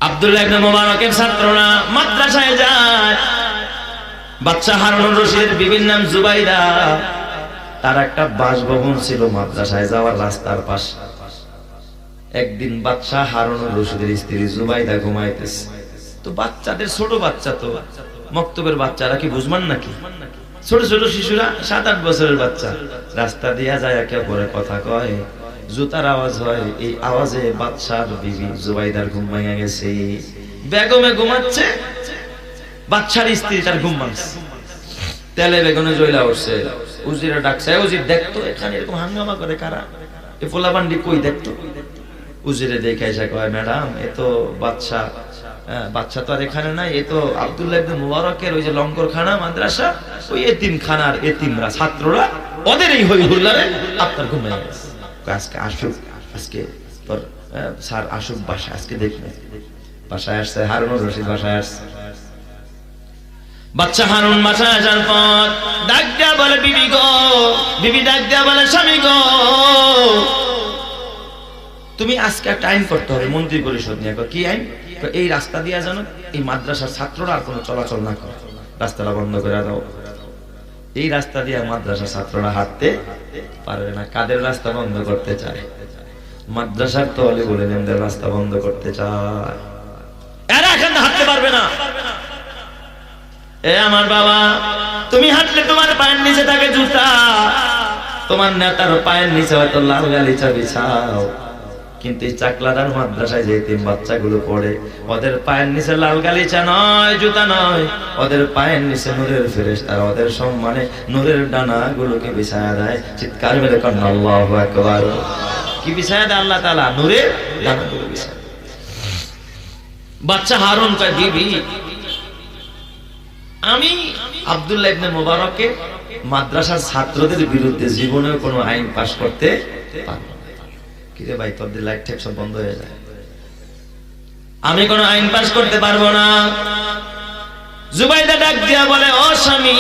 আব্দুল্লাহ ইবনে মুবারকের ছাত্ররা মাদ্রাসায় যায়। বাচ্চা হারুনুর রশিদের বিবির নাম জুবাইদা। তার একটা বাসভবন ছিল মাদ্রাসায় যাওয়ার রাস্তার পাশে। একদিন বাচ্চা হারুনুর রশিদের স্ত্রী জুবাইদা ঘুমাইতেছে। তো বাচ্চাদের, ছোট বাচ্চা, তো মক্তবের বাচ্চারা কি বুঝমান নাকি? ছোট ছোট শিশুরা, 7-8 বছরের বাচ্চা রাস্তা দিয়া যায়, একে অপরের কথা কয়, জুতার আওয়াজ হয়। এই আওয়াজে বাদশার বিবি জুবাইদার ঘুম ভেঙে গেছে। বেগমে ঘুমাচ্ছে, বাদশার স্ত্রী তার ঘুম ভাঙছে। তেলে বেগুনে জ্বলা উঠছে। উজিরে ডাকছে, উজির দেখতো এখানে এরকম হাঙ্গামা করে কারা, এ পোলাবান্ডি কই দেখতো। উজিরে দেখে এসে কয়, ম্যাডাম এ তো বাদশা। বাচ্চা তো আর এখানে নাই, এ তো আব্দুল্লাহ ইবনে মুবারকের ওই যে লঙ্গরখানা মাদ্রাসা, ওই এতিমখানার এতিমরা, ছাত্ররা, ওদের এই হই হুল্লারে আপনার ঘুম ভেঙে গেছে। আজকে আসুক, আজকে তোর স্যার আসুক বাসায়, আজকে দেখবে। বাসায় আসছে হারুনুর রশিদ, বাসায় আসছে। বাচ্চা হারুন বাসায় আসার পর ডাক দিয়া বলে, বিবি গো। বিবি ডাক দিয়া বলে, স্বামী গো, তুমি আজকে একটা আইন করতে হবে মন্ত্রী পরিষদ নিয়ে। কি আইন? এই রাস্তা দিয়া যেন এই মাদ্রাসার ছাত্ররা আর কোনো চলাচল না করে, রাস্তাটা বন্ধ করে দাও। এই রাস্তা দিয়ে মাদ্রাসার ছাত্ররা হাঁটতে পারবে না। কাদের রাস্তা বন্ধ করতে চায়? মাদ্রাসার তলে বলে নেমদের রাস্তা বন্ধ করতে চায়। এরা এখানে হাঁটতে পারবে না। এ আমার বাবা, তুমি হাঁটলে তোমার পায়ের নিচে থাকে জুতা, তোমার নেতার পায়ের নিচে হয়তো লাল গালিচা বিছাও, কিন্তু এই চাকলাদার মাদ্রাসায় যে তিন বাচ্চাগুলো পড়ে, ওদের পায়ের নিচে লাল গালিচা নয়, জুতা নয়, ওদের পায়ের নিচে নূরের ফেরেশতারা ওদের সম্মানে নূরের ডানা গুলোকে বিছায়া দেয়। চিৎকার মেরে কন আল্লাহু আকবার। কি বিছায়া দেয় আল্লাহ তাআলা? নূরের ডানাগুলো বিছায়া। বাচ্চা হারুন কয়, বিবি আমি আব্দুল্লাহ ইবনে মুবারককে মাদ্রাসার ছাত্রদের বিরুদ্ধে জীবনেও কোনো আইন পাশ করতে পারবো না। কিরে ভাই, তোদের লাইট ঠেক সব বন্ধ হয়ে যায়, আমি কোনো আইন পাশ করতে পারবো না। জুবাইদা ডাক দিয়া বলে, ও স্বামী,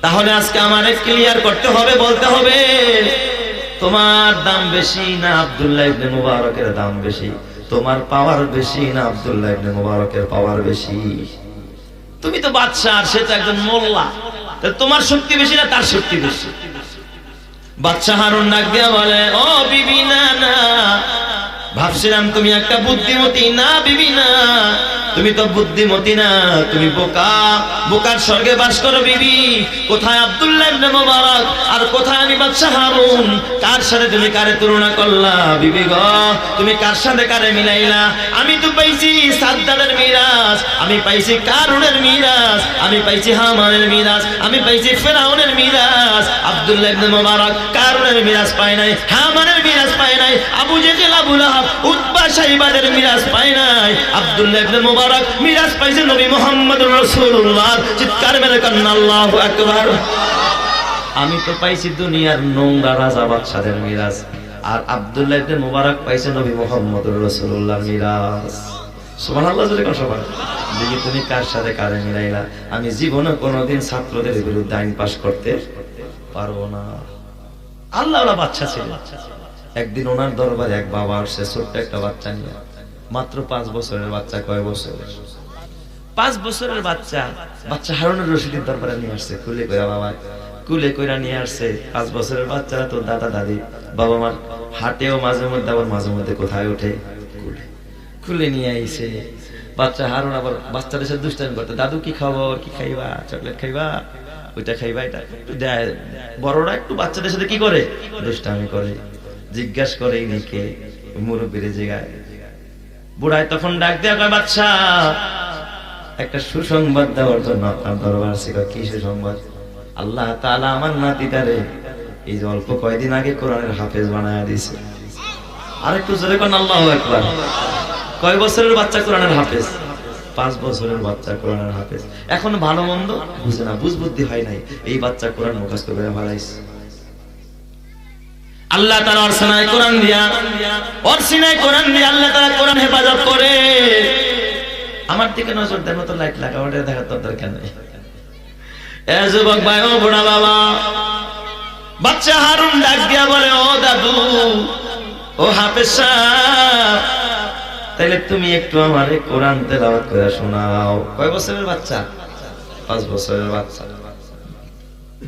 তাহলে আজকে আমারে ক্লিয়ার করতে হবে, বলতে হবে তোমার দাম বেশি না আব্দুল্লাহ ইবনে মুবারকের দাম বেশি? তোমার পাওয়ার বেশি না আব্দুল্লাহ ইবনে মুবারকের পাওয়ার বেশি? তুমি তো বাদশা আর সে তো একজন মোল্লা, তোমার শক্তি বেশি না তার শক্তি বেশি? বাদশা হারুন ডাক দিয়া বলে, ও বিবি, না না, ভাবছিলাম তুমি একটা বুদ্ধিমতী। না বিবি না, তুমি তো বুদ্ধিমতী না, তুমি বোকা। বোকার স্বর্গে বাস করো বিবি। কোথায় আব্দুল্লাহ ইবনে মুবারক আর কোথায় আমি বাদশা হারুন? কার সাথে তুমি কারে তুলনা করলা বিবি গো? তুমি কার সাথে কারে মিলাইলা? আমি তো পাইছি সাদ্দাদের মিরাজ, আমি পাইছি কারুনের মিরাজ, আমি পাইছি হামানের মিরাজ, আমি পাইছি ফেরাউনের মিরাজ। আব্দুল্লাহ ইবনে মুবারক কারুনের মিরাজ পায় নাই, হামানের মিরাজ পায় নাই, আবু জেহেল, আবু লাহাব, উতবা, শাইবাদের মিরাজ পায় নাই। আব্দুল্লাহ ইবনে মুবারক মিরাজ পাইছে নবী মুহাম্মদুর রাসূলুল্লাহ। চিৎকার মেরে কান আল্লাহু আকবার। আমি তো পাইছি দুনিয়ার নোংরা রাজা বাদশাদের মিরাজ, আর আব্দুল্লাহ ইবনে মুবারক পাইছে নবী মুহাম্মদুর রাসূলুল্লাহর মিরাজ। সুবহানাল্লাহ। জোরে কোন সবাই দেখি তুমি কার সাথে কারে মিলাইলা? আমি জীবনে কোনোদিন ছাত্রদের বিরুদ্ধে আইন পাশ করতে পারবো না। আল্লাহ ওরা বাচ্চা ছিল। একদিন ওনার দরবারে এক বাবা আসছে, ছোট্ট একটা বাচ্চা নিয়ে, মাত্র 5 বছরের বাচ্চা। কয় বছরের? 5 বছরের বাচ্চা। বাচ্চা হারুনুর রশিদের দরবারে নিয়ে আসছে, কুলে কইরা বাবা, কুলে কইরা নিয়ে আসছে। 5 বছরের বাচ্চারা তো দাদা দাদি বাবা মার হাটেও মাঝে মধ্যে, আবার মাঝে মধ্যে কোথায় ওঠে, কুলে। কুলে নিয়ে আইছে। বাচ্চা হারুন আবার বাচ্চাদের সাথে দুষ্টামি করতে, দাদু কি খবর, কি খাইবা, চকলেট খাইবা, ওইটা খাইবা, এটা দেয়। বড়রা একটু বাচ্চাদের সাথে কি করে, দুষ্টামি করে, জিজ্ঞাসা করে ইনিকে, মুরব্বীর জায়গায়। বুড়ায় তখন ডাক দেয়া কয়, বাচ্চা একটা সুসংবাদ দেওয়ার জন্য আপনার দরবার আছে। কি সুসংবাদ? আল্লাহ তাআলা আমার নাতিটারে এই যে অল্প কয়দিন আগে কোরআনের হাফেজ বানায়া দিয়েছে। আরেকটু জোরে কোন আল্লাহু আকবার। কয় বছরের বাচ্চা কোরআনের হাফেজ? 5 বছরের বাচ্চা কোরআনের হাফেজ। এখন ভালো মন্দ বুঝে না, বুঝবুদ্ধি হয় নাই, এই বাচ্চা কোরআন মুখস্থ করে ফেলাইছে। আল্লাহ তাআলা ওর সিনায় কোরআন দিয়া, ওর সিনায় কোরআন দিয়া আল্লাহ তাআলা কোরআন হেফাজত করে। আমার দিকে নজর দেন, তো লাইট লাগা, ওটা দেখার তো দরকার নেই। এ যুবক ভাই, ও বুড়া বাবা, বাচ্চা হারুন ডাক দিয়া বলে, ও দাদু, ও হাফেজ সাহেব, তাহলে তুমি একটু আমারে কোরআন তেলাওয়াত করে শোনাও। কয় বছরের বাচ্চা? 5 বছরের বাচ্চা।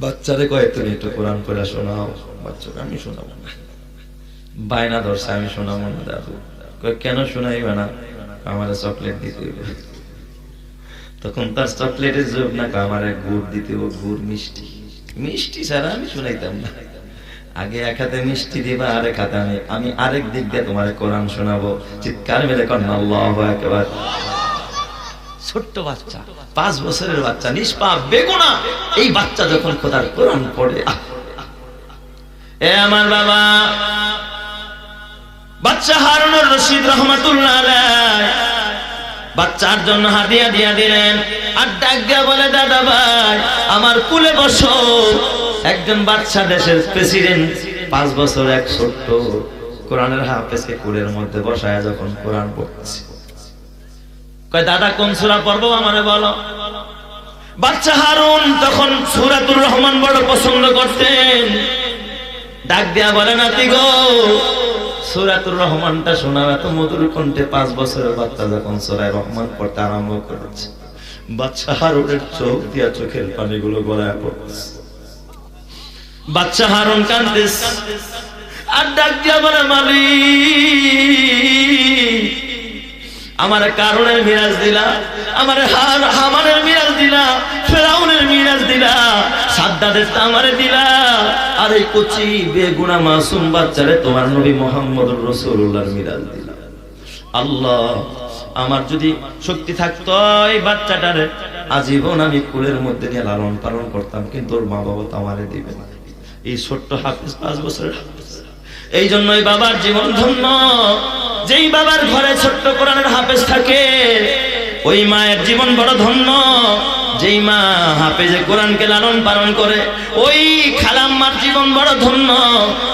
বাচ্চারে কয় তুমি একটু কোরআন পড়া শোনাও। বাচ্চাকে আমি শোনাবো না, বায়না ধরছে আমি শোনাবো না। দাদু কয় কেন শোনাইবে না? আমার চকলেট দিতে হইবে। তখন তার চকলেটের যোগ না, আমার গুড় দিতে হবে, গুড় মিষ্টি। মিষ্টি ছাড়া আমি শুনাইতাম না। আগে এক হাতে মিষ্টি দিবা, আরেক হাতে আমি আরেক দিক দিয়ে তোমার কোরআন শোনাবো। চিৎকার মেরে কন্যা আল্লাহু আকবার। ছোট্ট বাচ্চা, 5 বছরের বাচ্চা, নিষ্পাপ বেগুনা, এই বাচ্চা যখন খোদার কোরআন পড়ে, এ আমার বাবা বাচ্চা হারুনুর রশিদ রহমাতুল্লাহ আলাইহি বাচ্চার জন্য হাদিয়া দিয়া দিলেন। আর ডাক দিয়া বলে, দাদা ভাই আমার কুলে বসো। একজন বাচ্চা, দেশের প্রেসিডেন্ট, 5 বছর এক ছোট্ট কোরআনের হাফেজকে কুলের মধ্যে বসায় যখন কোরআন পড়ছে, কয় দাদা কোন সূরা পড়বো আমারে বলো। বাচ্চা হারুন তখন সূরাতুর রহমান বড় পছন্দ করতেন। ডাক দিয়া বলে, নাতি গো সূরাতুর রহমানটা শোনাও। এত মধুর কণ্ঠে 5 বছরের বাচ্চা যখন সূরা রহমান পড়তে আরম্ভ করেছে, বাচ্চা হারুনের চোখ দিয়া চোখের পানিগুলো গড়ায় পড়ছে। বাচ্চা হারুন কাঁদতেছে আর ডাক দিয়া বলে, মালিক আমার কারণের মিরাজ দিলা, আমার হামানের মিরাজ দিলা, ফেরাউনের মিরাজ দিলা, সাদ্দাদের আমারে দিলা, আর এই কচি বেগুনা মাসুম বাচ্চারে তোমার নবী মুহাম্মদুর রাসূলুল্লাহর মিরাজ দিলা। আল্লাহ আমার যদি শক্তি থাকতো এই বাচ্চাটারে আজীবন আমি কুলের মধ্যে নিয়ে লালন পালন করতাম, কিন্তু ওর মা বাবা তো আমারে দিবে না। এই ছোট্ট হাফেজ 5 বছরের হাফেজ, এই জন্যই বাবার জীবন ধন্য। যেই বাবার ঘরে ছোট্ট কোরআনের হাফেজ থাকে, ওই মায়ের জীবন বড় ধন্য। যেই মা হাফেজে কোরআনকে লালন পালন করে, ওই খালাম্মার জীবন বড় ধন্য।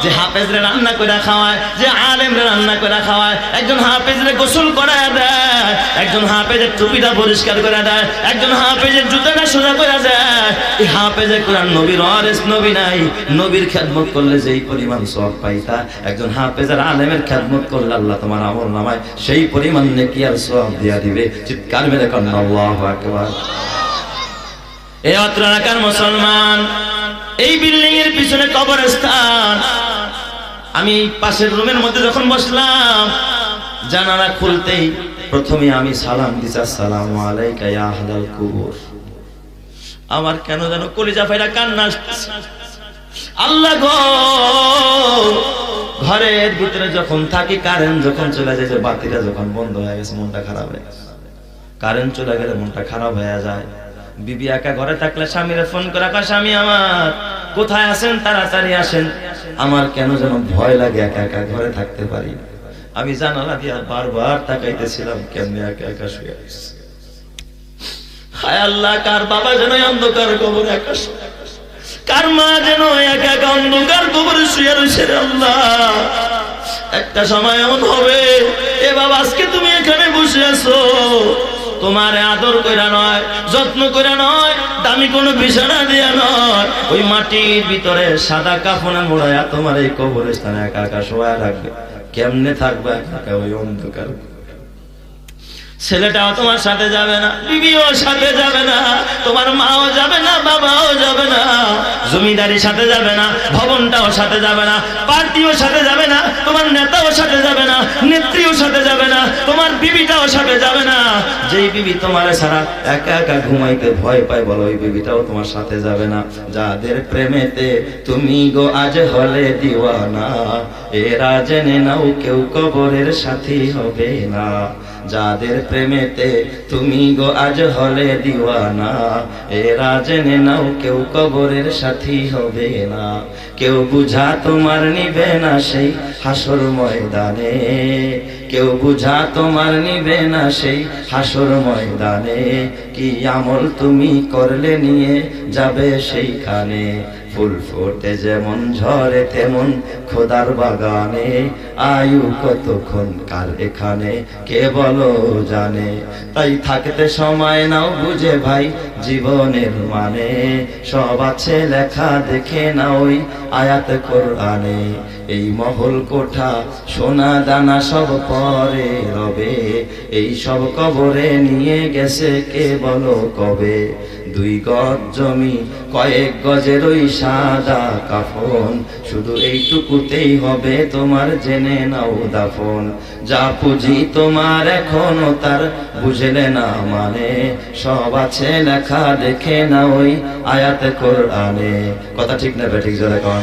যে হাফেজরে রান্না করে খাওয়ায়, যে আলেমরে রান্না করে খাওয়ায়, একজন হাফেজরে গোসল করায় দেয়, একজন হাফেজের টুপিটা পরিষ্কার করে দেয়, একজন হাফেজের জুতাটা সোজা করে দেয়। এই হাফেজে কোরআন নবীর ওয়ারিস নবী নাই, নবীর খেদমত করলে যেই পরিমাণ সওয়াব পাইতা, একজন হাফেজের আলেমের খেদমত করলে আল্লাহ তোমার আমল নামায় সেই পরিমাণ নেকি আর সওয়াব দিয়া দিবে। চিৎকার মেরে কন্যা আল্লাহু আকবার। এই অত্র এলাকার মুসলমান, এই বিল্ডিং এর পিছনে কবরস্থান। আমি পাশের রুমের মধ্যে যখন বসলাম, জানালা খুলতেই প্রথমে আমি সালাম দিছি, আসসালামু আলাইকা ইয়া আহলাল কুবুর। আমার কেন যেন কলিজা ফাইরা কান্না আসছে। আল্লাহ গো, ঘরের ভিতরে যখন থাকি, কারেন্ট যখন চলে যায়, যে বাতিটা যখন বন্ধ হয়ে গেছে, মনটা খারাপ হয়ে গেছে। কারেন্ট চলে গেলে মনটা খারাপ হয়ে যায়। বিবি একা ঘরে থাকলে স্বামীরে ফোন করে, স্বামী আমার কোথায় আছেন, তাড়াতাড়ি আসেন। আমার কেন যেন ভয় লাগে, একা একা ঘরে থাকতে পারি। আমি জানালা দিয়া বারবার তাকাইতেছিলাম, কেমনে একা একা শুয়ে আছে। হায় আল্লাহ, কার বাবা যেন অন্ধকার কবরে একা, কার মা যেন একা একা অন্ধকার কবরে শুয়ে রয়েছে। আল্লাহ, একটা সময় এমন হবে, এ বাবা আজকে তুমি এখানে বসে আছো, তোমার আদর কইরা নয়, যত্ন কইরা নয়, দামি কোনো বিছানা দিয়া নয়, ওই মাটির ভিতরে সাদা কাফনে মোড়ায়া তোমার এই কবরস্থানে একা একা শোয়া রাখবে। কেমনে থাকবে একা একা ওই অন্ধকার? ছেলেটাও তোমার সাথে যাবে না, বিবিও সাথে যাবে না, তোমার মাও যাবে না, বাবাও যাবে না, জমিদারির সাথে যাবে না, ভবনটাও সাথে যাবে না, পার্টিও সাথে যাবে না, তোমার নেতাও সাথে যাবে না, নেত্রীও সাথে যাবে না, তোমার বিবিটাও সাথে যাবে না। যেই বিবি তোমার ছাড়া একা একা ঘুমাইতে ভয় পায়, বলো ওই বিবিটাও তোমার সাথে যাবে না। যাদের প্রেমেতে তুমি গো আজ হলে দিওয়ানা, এরা জেনে নাও কেউ কবরের সাথী হবে না। যাদের প্রেমেতে তুমি গো আজ হলে দিওয়ানা, এরা জেনে নাও কেউ কবরের সাথী হবে না। কেউ বুঝা তোমার নিবে না সেই হাসর ময়দানে, কেউ বুঝা তোমার নিবে না সেই হাসর ময়দানে। কি আমল তুমি করলে নিয়ে যাবে সেইখানে, ফুল ফোটে যেমন ঝরে তেমন খোদার বাগানে, আয়ু কতক্ষণ কার এখানে কে বলো জানে। তাই থাকতে সময় নাও বুঝে ভাই জীবনের মানে, সব আছে লেখা দেখে না ওই আয়াত কোরআনে। এই মহল কোঠা সোনা দানা সব পরে রবে, এই সব কবরে নিয়ে গেছে কে বলো কবে। 2 গজ জমি কয়েক গজের ওই সাদা কাফন, শুধু এইটুকুতেই হবে তোমার জেনে নাও দাফন। যা পুঁজি তোমার এখনো তার বুঝলে না মানে, সব আছে লেখা দেখে না ওই আয়াত কোরআনে। কথা ঠিক না বেঠিক জোরে কন।